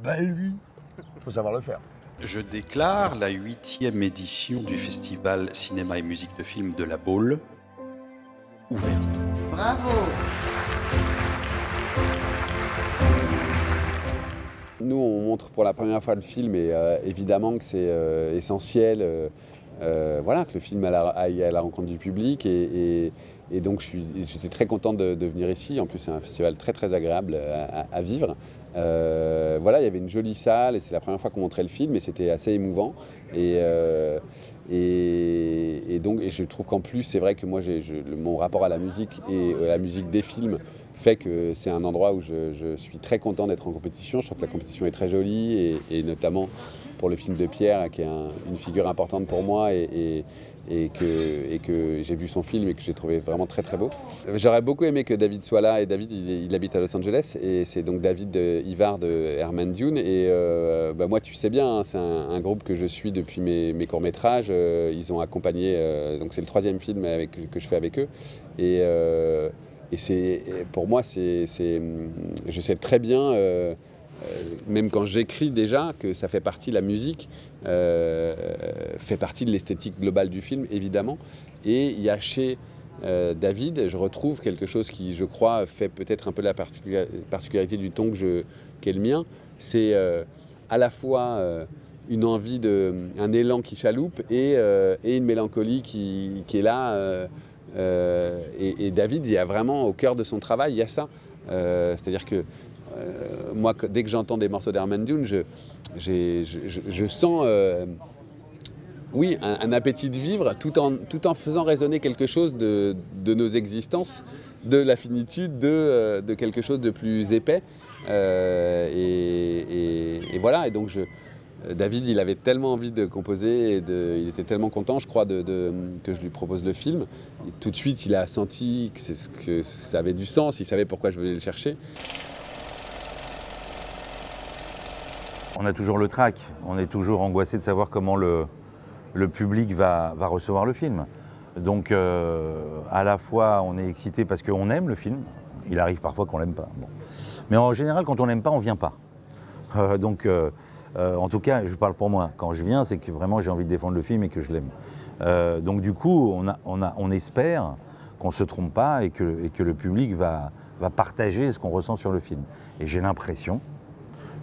Ben lui, il faut savoir le faire. Je déclare la 8e édition du festival Cinéma et musique de film de la Baule ouverte. Bravo! Nous, on montre pour la première fois le film et évidemment que c'est essentiel voilà, que le film aille à la rencontre du public. Et donc, j'étais très content de venir ici. En plus, c'est un festival très, très agréable à vivre. Voilà, il y avait une jolie salle et c'est la première fois qu'on montrait le film et c'était assez émouvant. Et je trouve qu'en plus, c'est vrai que moi, mon rapport à la musique et à la musique des films fait que c'est un endroit où je suis très content d'être en compétition. Je trouve que la compétition est très jolie et notamment pour le film de Pierre, qui est une figure importante pour moi et que j'ai vu son film et que j'ai trouvé vraiment très très beau. J'aurais beaucoup aimé que David soit là, et David il habite à Los Angeles et c'est donc David Ivar de Herman Dune et moi tu sais bien, hein, c'est un groupe que je suis depuis mes courts-métrages. Ils ont accompagné, donc c'est le 3e film que je fais avec eux et pour moi je sais très bien même quand j'écris déjà, que ça fait partie, la musique fait partie de l'esthétique globale du film, évidemment. Et il y a chez David, je retrouve quelque chose qui, je crois, fait peut-être un peu la particularité du ton qu'est le mien. C'est à la fois une envie, un élan qui chaloupe et une mélancolie qui est là. Et David, il y a vraiment au cœur de son travail, il y a ça. C'est-à-dire que moi, dès que j'entends des morceaux d'Herman Dune, je sens oui, un appétit de vivre tout en faisant résonner quelque chose de nos existences, de la finitude, de quelque chose de plus épais. Et voilà, et donc David, il avait tellement envie de composer, il était tellement content, je crois, que je lui propose le film. Et tout de suite, il a senti que ça avait du sens, il savait pourquoi je venais le chercher. On a toujours le trac, on est toujours angoissé de savoir comment le public va recevoir le film. Donc à la fois on est excité parce qu'on aime le film, il arrive parfois qu'on l'aime pas. Bon. Mais en général quand on n'aime pas, on vient pas. En tout cas, je parle pour moi, quand je viens c'est que vraiment j'ai envie de défendre le film et que je l'aime. Donc du coup on espère qu'on ne se trompe pas et que le public va partager ce qu'on ressent sur le film. Et j'ai l'impression,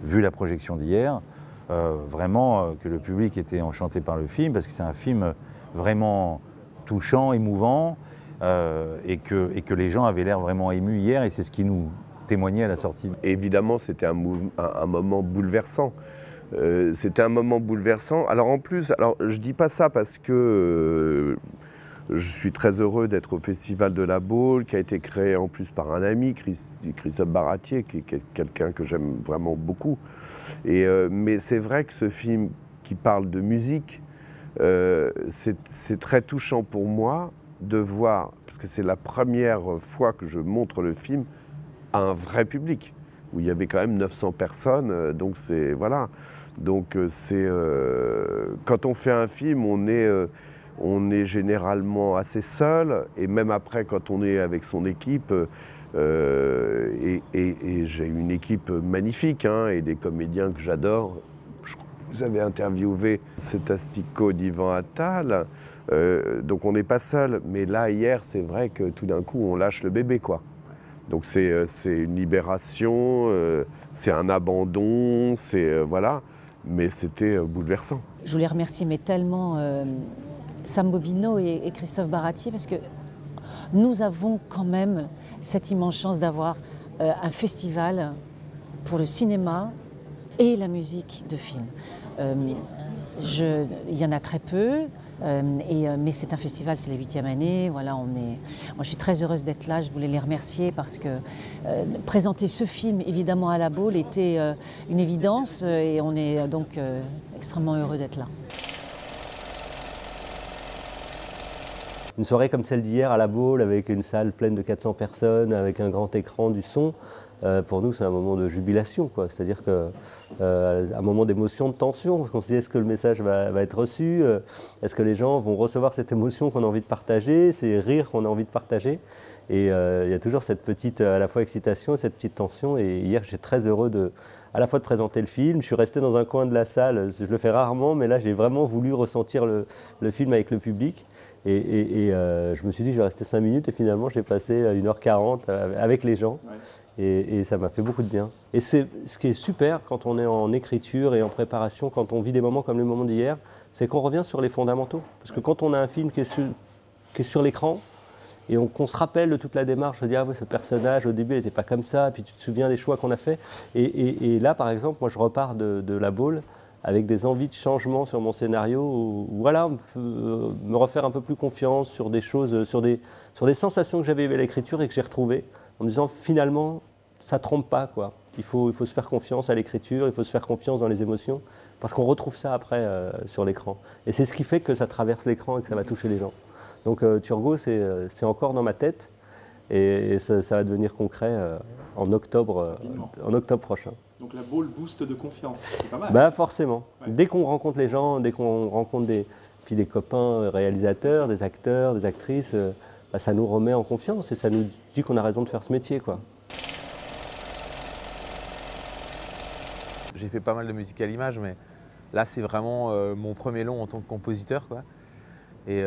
vu la projection d'hier, vraiment que le public était enchanté par le film, parce que c'est un film vraiment touchant, émouvant, et que les gens avaient l'air vraiment émus hier, et c'est ce qui nous témoignait à la sortie. Évidemment, c'était un moment bouleversant. C'était un moment bouleversant. Alors en plus, je dis pas ça parce que je suis très heureux d'être au Festival de la Baule, qui a été créé en plus par un ami, Christophe Baratier, qui est quelqu'un que j'aime vraiment beaucoup. Mais c'est vrai que ce film qui parle de musique, c'est très touchant pour moi de voir, parce que c'est la première fois que je montre le film à un vrai public, où il y avait quand même 900 personnes, donc c'est... Voilà. Donc quand on fait un film, on est généralement assez seul, et même après, quand on est avec son équipe, et j'ai une équipe magnifique, hein, et des comédiens que j'adore. Vous avez interviewé cet asticot d'Ivan Attal, donc on n'est pas seul. Mais là, hier, c'est vrai que tout d'un coup, on lâche le bébé, quoi. Donc c'est une libération, c'est un abandon, voilà. Mais c'était bouleversant. Je voulais remercier mais tellement Sam Bobino et Christophe Baratier, parce que nous avons quand même cette immense chance d'avoir un festival pour le cinéma et la musique de film. Il y en a très peu, mais c'est un festival, c'est la 8e année. Voilà, moi je suis très heureuse d'être là, je voulais les remercier parce que présenter ce film évidemment à la Baule était une évidence et on est donc extrêmement heureux d'être là. Une soirée comme celle d'hier à la Baule, avec une salle pleine de 400 personnes, avec un grand écran, du son, pour nous c'est un moment de jubilation, quoi. C'est-à-dire un moment d'émotion, de tension, parce qu'on se dit est-ce que le message va être reçu, est-ce que les gens vont recevoir cette émotion qu'on a envie de partager, ces rires qu'on a envie de partager. Et il y a toujours cette petite à la fois excitation et cette petite tension. Et hier, j'étais très heureux à la fois de présenter le film. Je suis resté dans un coin de la salle, je le fais rarement, mais là j'ai vraiment voulu ressentir le film avec le public. Et je me suis dit je vais rester 5 minutes et finalement j'ai passé 1h40 avec les gens. Et ça m'a fait beaucoup de bien. Et c'est ce qui est super quand on est en écriture et en préparation, quand on vit des moments comme le moment d'hier, c'est qu'on revient sur les fondamentaux. Parce que quand on a un film qui est sur l'écran, et qu'on se rappelle de toute la démarche, de dire ah ouais, ce personnage au début il n'était pas comme ça, puis tu te souviens des choix qu'on a fait. Et là par exemple, moi je repars de La Baule avec des envies de changement sur mon scénario, ou voilà, me refaire un peu plus confiance sur des choses, sur des sensations que j'avais eues à l'écriture et que j'ai retrouvées, en me disant finalement ça ne trompe pas, quoi. Il faut se faire confiance à l'écriture, il faut se faire confiance dans les émotions, parce qu'on retrouve ça après sur l'écran. Et c'est ce qui fait que ça traverse l'écran et que ça va toucher les gens. Donc Turgot, c'est encore dans ma tête et ça va devenir concret en octobre prochain. Donc la Baule boost de confiance, c'est pas mal. Bah forcément. Ouais. Dès qu'on rencontre les gens, dès qu'on rencontre des copains réalisateurs, des acteurs, des actrices, bah, ça nous remet en confiance et ça nous dit qu'on a raison de faire ce métier, quoi. J'ai fait pas mal de musique à l'image, mais là c'est vraiment mon premier long en tant que compositeur, quoi. Et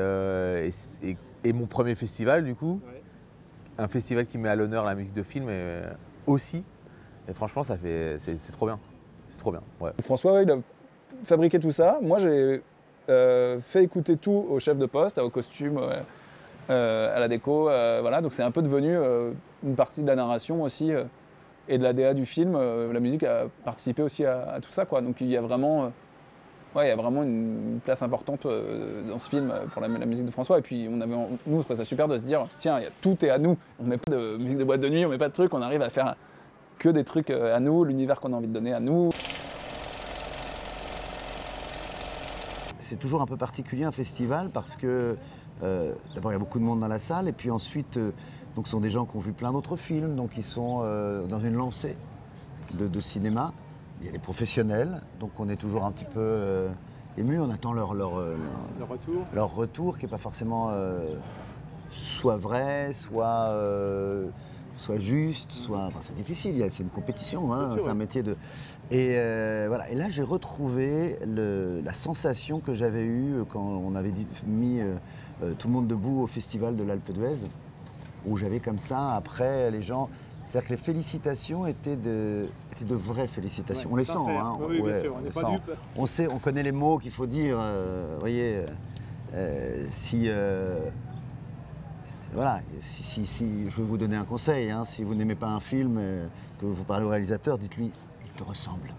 mon premier festival, du coup, un festival qui met à l'honneur la musique de film aussi. Et franchement, c'est trop bien. C'est trop bien. Ouais. François, il a fabriqué tout ça. Moi, j'ai fait écouter tout au chef de poste, au costume, à la déco. Voilà. Donc c'est un peu devenu une partie de la narration aussi et de la DA du film. La musique a participé aussi à tout ça, quoi. Donc il y a vraiment... il y a vraiment une place importante dans ce film pour la musique de François. Et puis nous, on trouvait ça super de se dire, tiens, tout est à nous. On met pas de musique de boîte de nuit, on met pas de trucs, on arrive à faire que des trucs à nous, l'univers qu'on a envie de donner à nous. C'est toujours un peu particulier un festival parce que d'abord il y a beaucoup de monde dans la salle et puis ensuite donc ce sont des gens qui ont vu plein d'autres films, donc ils sont dans une lancée de cinéma. Il y a des professionnels, donc on est toujours un petit peu ému, on attend leur retour qui n'est pas forcément soit vrai, soit juste, soit... Enfin, c'est difficile, c'est une compétition, hein, c'est un métier de... Et voilà. Et là j'ai retrouvé la sensation que j'avais eue quand on avait mis tout le monde debout au festival de l'Alpe d'Huez, où j'avais comme ça, après les gens... C'est-à-dire que les félicitations étaient de vraies félicitations. Ouais, on les sent, hein. Oui, bien sûr, on n'est pas dupes. On sait, on connaît les mots qu'il faut dire. Voyez, voilà, si je vais vous donner un conseil, hein, si vous n'aimez pas un film, que vous parlez au réalisateur, dites-lui, il te ressemble.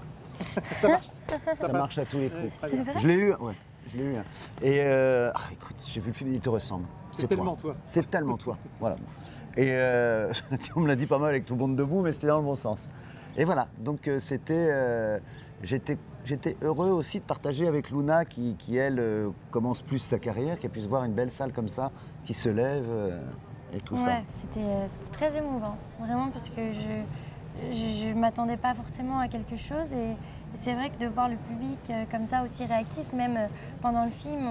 Ça marche. Ça marche à tous les coups. Ouais, je l'ai eu, ouais. Je l'ai eu. Et écoute, j'ai vu le film, il te ressemble. C'est tellement toi. C'est tellement toi. Voilà. Et on me l'a dit pas mal avec tout le monde debout, mais c'était dans le bon sens. Et voilà, donc j'étais heureux aussi de partager avec Luna qui elle, commence plus sa carrière, qui a pu se voir une belle salle comme ça, qui se lève et tout ça. Ouais, c'était très émouvant, vraiment, parce que je ne m'attendais pas forcément à quelque chose. Et c'est vrai que de voir le public comme ça, aussi réactif, même pendant le film,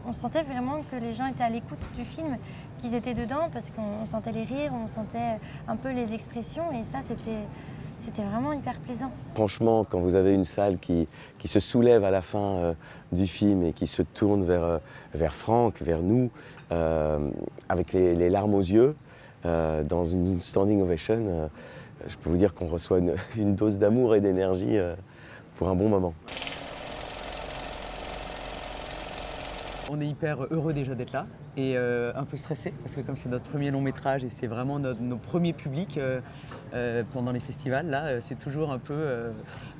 on sentait vraiment que les gens étaient à l'écoute du film, qu'ils étaient dedans, parce qu'on sentait les rires, on sentait un peu les expressions, et ça, c'était vraiment hyper plaisant. Franchement, quand vous avez une salle qui se soulève à la fin du film et qui se tourne vers Franck, vers nous, avec les larmes aux yeux, dans une standing ovation, je peux vous dire qu'on reçoit une dose d'amour et d'énergie pour un bon moment. On est hyper heureux déjà d'être là et un peu stressé parce que comme c'est notre premier long métrage et c'est vraiment nos premiers publics pendant les festivals, là c'est toujours un peu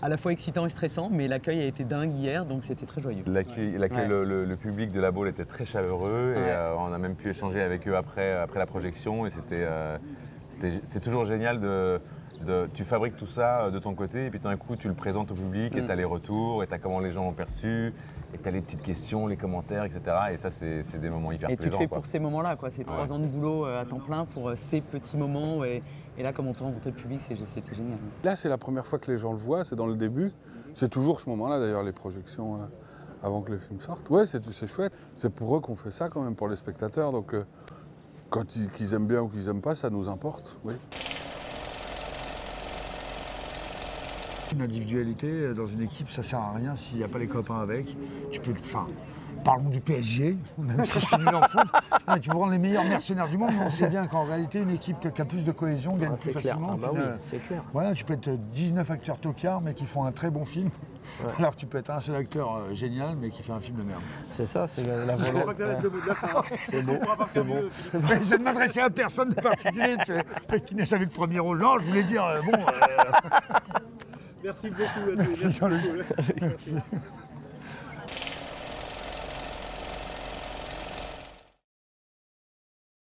à la fois excitant et stressant, mais l'accueil a été dingue hier, donc c'était très joyeux. L'accueil, ouais. le public de La Baule était très chaleureux ouais. Et on a même pu échanger avec eux après la projection et c'est toujours génial tu fabriques tout ça de ton côté et puis d'un coup tu le présentes au public et tu as les retours et tu as comment les gens l'ont perçu et tu as les petites questions, les commentaires, etc. Et ça c'est des moments hyper plaisants. Et tu le fais pour ces moments-là, quoi. C'est 3 ans de boulot à temps plein pour ces petits moments et là comme on peut rencontrer le public, c'était génial. Là c'est la première fois que les gens le voient, c'est dans le début. C'est toujours ce moment-là d'ailleurs, les projections avant que le film sorte. Ouais, c'est chouette. C'est pour eux qu'on fait ça quand même, pour les spectateurs. Donc qu'ils aiment bien ou qu'ils n'aiment pas, ça nous importe, oui. Une individualité dans une équipe, ça sert à rien s'il n'y a pas les copains avec. Tu peux, enfin, parlons du PSG, même si je suis nul en foot. Ah, tu peux prendre les meilleurs mercenaires du monde, mais on sait bien qu'en réalité, une équipe qui a plus de cohésion gagne plus facilement. C'est clair. Voilà, tu peux être 19 acteurs tocards, mais qui font un très bon film. Ouais. Alors tu peux être un seul acteur génial, mais qui fait un film de merde. C'est ça, c'est la volonté. Je crois que ça va être le mot de la fin. C'est beau, c'est bon. Je ne m'adressais à personne de particulier, qui n'a jamais le premier rôle. Non, je voulais dire, bon... Merci beaucoup à tous. Merci Jean-Luc. Merci.